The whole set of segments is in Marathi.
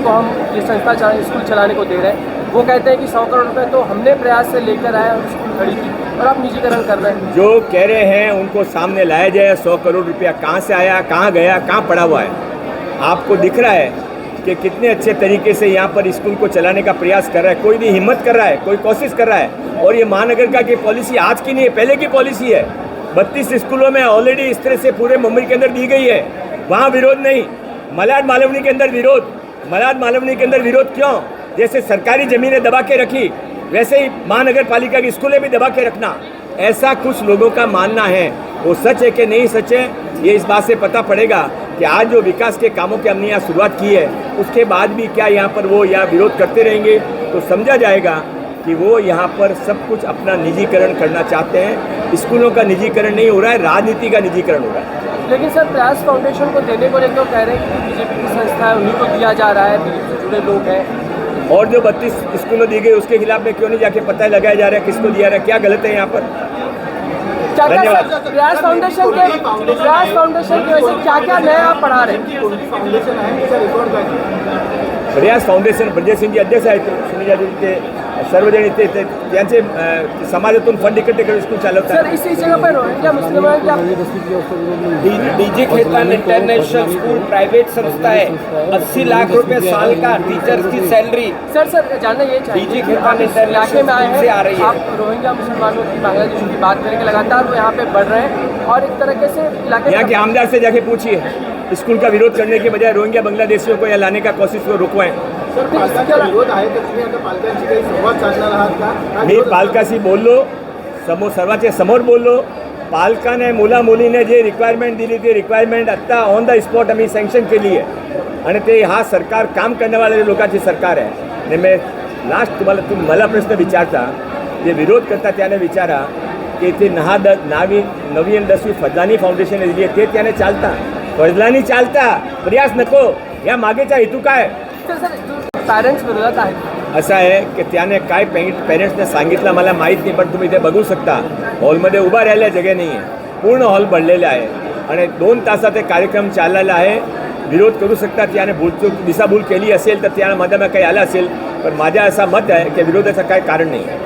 को हम ये संस्था स्कूल चलाने को दे रहे हैं। वो कहते हैं कि 100 करोड़ रुपए तो हमने प्रयास से लेकर आए और स्कूल खड़ी की, और आप निजीकरण कर रहे हैं। जो कह रहे हैं उनको सामने लाया जाए। 100 करोड़ रुपया कहाँ से आया, कहाँ गया, कहाँ पड़ा हुआ है? आपको दिख रहा है कि कितने अच्छे तरीके से यहाँ पर स्कूल को चलाने का प्रयास कर रहा है। कोई भी हिम्मत कर रहा है, कोई कोशिश कर रहा है। और ये महानगर का की पॉलिसी आज की नहीं है, पहले की पॉलिसी है। 32 स्कूलों में ऑलरेडी इस तरह से पूरे मुंबई के अंदर दी गई है। वहाँ विरोध नहीं। मलाड मालवनी के अंदर विरोध। मलाड मालवनी के अंदर विरोध क्यों? जैसे सरकारी ज़मीनें दबा के रखी, वैसे ही महानगर पालिका की स्कूलें भी दबा के रखना, ऐसा कुछ लोगों का मानना है। वो सच है कि नहीं सच है, ये इस बात से पता पड़ेगा कि आज जो विकास के कामों की हमने यहाँ शुरुआत की है, उसके बाद भी क्या यहाँ पर वो यहाँ विरोध करते रहेंगे, तो समझा जाएगा कि वो यहाँ पर सब कुछ अपना निजीकरण करना चाहते हैं। स्कूलों का निजीकरण नहीं हो रहा है, राजनीति का निजीकरण हो रहा है। लेकिन सर, प्रयास फाउंडेशन को देने को लेकर कह रहे हैं कि बीजेपी की संस्था है, उन्हीं को दिया जा रहा है, बीजेपी से जुड़े लोग हैं। और जो 32 स्कूलों दी गई उसके खिलाफ में क्यों नहीं जाके पता लगाया जा रहा है किसको दिया रहा है, क्या गलत है यहाँ पर? धन्यवाद। प्रयास फाउंडेशन की वजह से क्या क्या नया आप पढ़ा रहे हैं? प्रयास फाउंडेशन प्रजय सिंह जी अध्यक्ष आहेत, सुनीजा जी ते सर्वजण इथे त्यांचे समाजातून फंड इकट्ठे करून स्कूल चालवतात। सर, इसी जगह पर रोहिंग्या मुस्लिम है क्या? DJ Khetan international school private संस्था है, 80 लाख रुपए साल का टीचर्स की सैलरी। सर जानना ये चाहिए, डीजे खेतान इलाके में आए से आ रही हैं है। आप, रोहिंग्या मुसलमानों की, बांग्लादेशियों की बात करेंगे, लगातार वो यहाँ पे बढ़ रहे हैं और एक तरीके से इलाके यहाँ के आमदार से जाके पूछिए, स्कूल का विरोध करने के बजाय रोहिंग्या बांग्लादेशियों को यहाँ लाने का कोशिश को रुकवाएं। विरोध आहे तर तुम्ही आता पालकांशी काही संवाद साधणार आहात का? मी पालकाशी बोललो, सर्वांच्या समोर बोललो। पालकाने मुला मुलीने जे रिक्वायरमेंट दिली ती रिक्वायरमेंट आत्ता ऑन द स्पॉट आम्ही सँक्शन केली आहे आणि ते हा सरकार काम करण्यावाल्या लोकांची सरकार आहे। आणि मी लास्ट तुम्ही मला प्रश्न विचारता, जे विरोध करता त्याने विचारा की ते 9वी आणि 10वी फजलानी फाउंडेशन दिली आहे, ते त्याने चालता, फजलानी चालता, प्रयास नको, या मागेचा हेतू काय? पॅरेंट्स विरोधात आहेत असं आहे की त्याने काय पेरेंट्सने सांगितलं मला माहीत नाही, पण तुम्ही ते बघू शकता। हॉलमध्ये उभा राहायला जगह नाही आहे, पूर्ण हॉल भरलेला आहे आणि 2 तासात ते कार्यक्रम चाललेला आहे। विरोध करू शकतात, त्याने दिशाभूल केली असेल तर त्या मध्ये काही आलं असेल, पण माझ्या असं मत आहे की विरोधाचं काय कारण नाही आहे।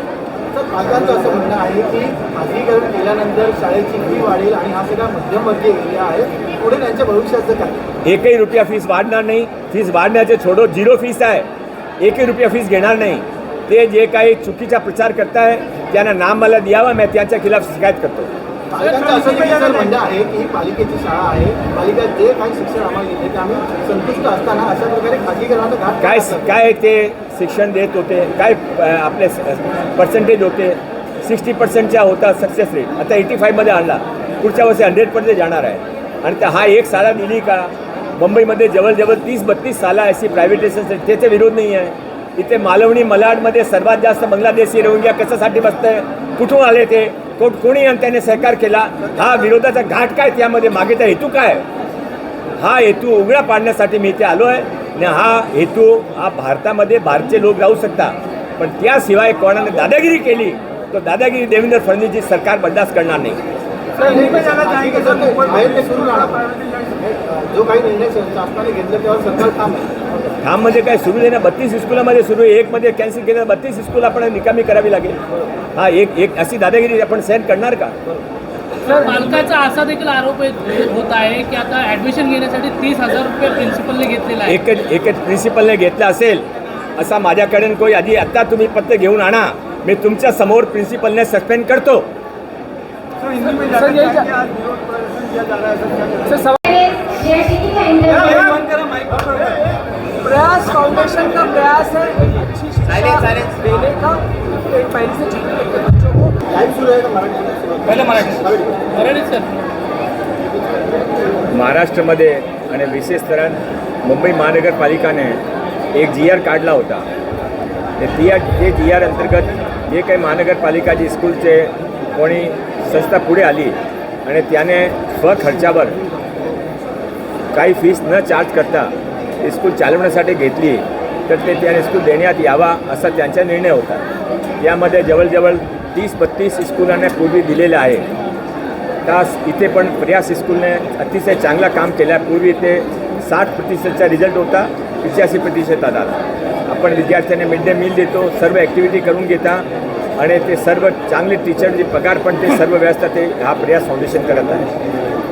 पालकांचं असं म्हणणं आहे की खाजगीकरण केल्यानंतर शाळेची फी वाढेल आणि हा सगळा मध्यमवर्गीय एरिया आहे, पुढे त्यांच्या भविष्याचं काय? 1ही रुपया फीस वाढणार नाही। फीस वाढण्याचे छोडो, 0 फीस आहे, 1ही रुपया फीस घेणार नाही। ते जे काही चुकीचा प्रचार करताय त्यांना नाम मला द्यावा, मी त्यांच्या खिलाफ शिकायत करतो। पालकांचं असं म्हणणं आहे की ही पालिकेची शाळा आहे, पालिका जे काही शिक्षण आम्हाला देते ते आम्ही संतुष्ट असताना अशा प्रकारे खाजगीकरणाचा घाट काय ते शिक्षण देत होते, काय आपले पर्सेंटेज होते, 60% होता सक्सेस रेट, आता 85मध्ये आणला, पुढच्या वर्षी 100% जाणार आहे। आणि हा एक शाळा दिली का? मुंबईमध्ये जवळजवळ 30-32 शाळा अशी प्रायव्हेटायझेशन, त्याचे विरोध नाही आहे। इथे मालवणी मलाडमध्ये सर्वात जास्त बांगलादेशी रोहिंग्या कशासाठी बसतंय, कुठून आले ते, कोणी त्याने सहकार केला, हा विरोधाचा घाट काय, त्यामध्ये मागेचा हेतू काय? हा हेतू उघडा पाडण्यासाठी मी इथे आलो आहे आणि हा हेतू हा भारतामध्ये भारतीय लोक राहू शकता, पण त्याशिवाय कोणाने दादागिरी केली तो दादागिरी देवेंद्र फडणवीसची सरकार बर्दाश्त करणार नाही। जो काही निर्णय शासनाने घेतला त्यावर सरकार ठाम म्हणजे काय सुरू आहे ना, 32 स्कूलामध्ये सुरू आहे, 1 मध्ये कॅन्सल केलं, 32 स्कूल आपण निकामी करावी लागेल। हा एक अशी दादागिरी आपण सहन करणार का? पालकाचा असा देखील आरोप होत आहे की आता ॲडमिशन घेण्यासाठी 30,000 रुपये प्रिन्सिपलने घेतलेला आहे। एकच प्रिन्सिपलने घेतला असेल असा माझ्याकडे कोणी आधी आत्ता तुम्ही पत्र घेऊन आणा, मी तुमच्या समोर प्रिन्सिपलने सस्पेंड करतो। प्रयास फाउंडेशन का प्रयास है एक अच्छी शिक्षा देने का, एक पहले से छोटे बच्चों को। लाईव्ह सुरू आहे का मराठी? पहिले मराठी सर। महाराष्ट्रामध्ये आणि विशेषतः मुंबई महानगरपालिकाने एक GR काढला होता। ते GR अंतर्गत जे काही महानगरपालिकाची स्कूलचे कोणी संस्था पुढे आली आणि त्याने स्वखर्चावर काही फीस न चार्ज करता स्कूल चालवण्यासाठी घेतली, तर त्याने स्कूल देण्यात यावा असा त्यांचा निर्णय होता। यामध्ये जवळजवळ 30-32 स्कूलांना पूर्वी दिलेले आहे। तास इथे पण प्रयास स्कूलने अतिशय चांगला काम केलं। पूर्वी ते 60%चा रिझल्ट होता, 85% आधार आपण विद्यार्थ्यांना मिड डे मील देतो, सर्व ॲक्टिव्हिटी करून घेता आणि ते सर्व चांगले टीचरचे पगार पण ते सर्व व्यवस्था ते हा प्रयास फाउंडेशन करत आहे.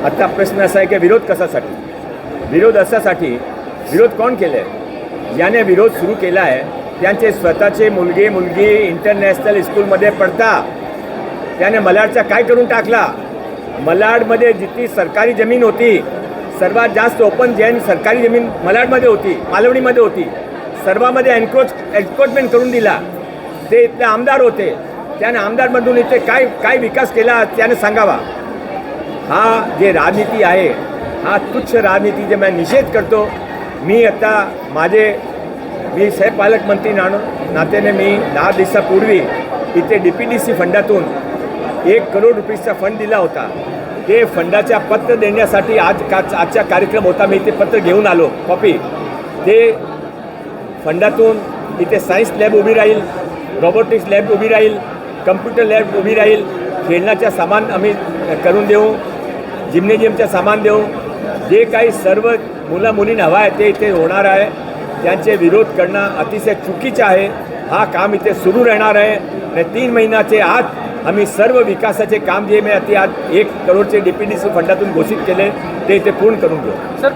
आता प्रश्न असा आहे की विरोध कशासाठी? विरोध अशासाठी, विरोध कोण केलं आहे? ज्याने विरोध सुरू केला आहे त्यांचे स्वतःचे मुलगे मुलगी इंटरनॅशनल स्कूलमध्ये पडता. त्याने मलाडचा काय करून टाकला? मलाडमध्ये जितकी सरकारी जमीन होती, सर्वात जास्त ओपन जैन सरकारी जमीन मलाडमध्ये होती, मालवणीमध्ये होती. सर्वामध्ये एन्क्रोचमेंट करून दिला. ते इथले आमदार होते, त्याने आमदारमधून इथे काय विकास केला त्याने सांगावा. हा जे राजनीती आहे, हा तुच्छ राजनीतीचे मी निषेध करतो. मी सहपालकमंत्री नात्याने मी 10 दिवसापूर्वी इथे DPDC फंडातून 1 करोड रुपयेचा फंड दिला होता. ते फंडाच्या पत्र देण्यासाठी आजचा कार्यक्रम होता. मी ते पत्र घेऊन आलो कॉपी. ते फंडातून इथे सायन्स लॅब उभी राहील, रोबोटिक्स लॅब उभी राहील, कम्प्युटर लॅब उभी राहील, खेळण्याचं सामान आम्ही करून देऊ, जिम्नेजियमचं सामान देऊ. जे काही सर्व मुला मुलींना हवं आहे ते इथे होणार आहे. त्यांचे विरोध करणं अतिशय चुकीचं आहे. हा काम इथे सुरू राहणार आहे आणि 3 महिन्याचे आत आम्ही सर्व विकासाचे काम जे मी आज 1 करोडचे DPDC फंडातून घोषित केले ते इथे पूर्ण करून घेऊ. सर